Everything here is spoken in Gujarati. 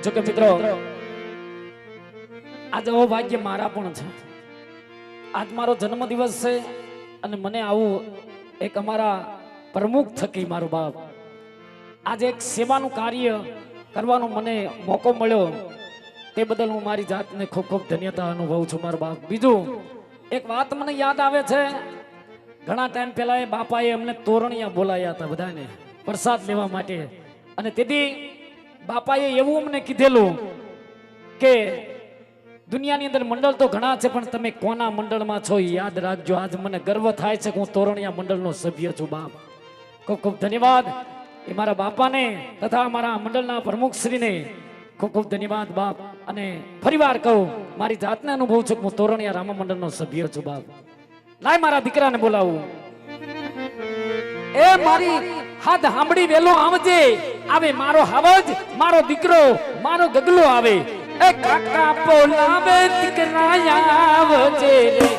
જો કે મિત્રો આજ આવો ભાગ્ય મારા પણ છે. આજ મારો જન્મ દિવસ છે અને મને આવું એક અમારા પ્રમુખ થકી મારો બાપ આજે એક સેવાનું કાર્ય કરવાનો મને મોકો મળ્યો તે બદલ હું મારી જાતને ખૂબ ખૂબ ધન્યતા અનુભવું છું મારો બાપ. બીજું એક વાત મને યાદ આવે છે, ઘણા ટાઈમ પહેલા એ બાપાએ અમને તોરણિયા બોલાયા હતા બધાને પ્રસાદ લેવા માટે, અને તેથી બાપાએ એવું અમને કીધેલું કે દુનિયાની અંદર મંડળ તો ઘણા છે પણ તમે કોના મંડળમાં છો યાદ રાખજો. આજ મને ગર્વ થાય છે કે હું તોરણિયા મંડળનો સભ્ય છું બાપ. ખૂબ ખૂબ ધન્યવાદ એ મારા બાપાને તથા મારા મંડળના પ્રમુખશ્રીને ખૂબ ખૂબ ધન્યવાદ બાપ. અને ફરીવાર કહું મારી જાતને અનુભવ છું કે હું તોરણિયા રામા મંડળનો સભ્ય છું બાપ. લાય મારા દીકરાને બોલાવું. એ મારી હાથ સાંભળી વેલો આવજે, આવે મારો હાવજ, મારો દીકરો, મારો ગગલો આવે. એ કાકા બોલાવે દીકરા આવજે રે.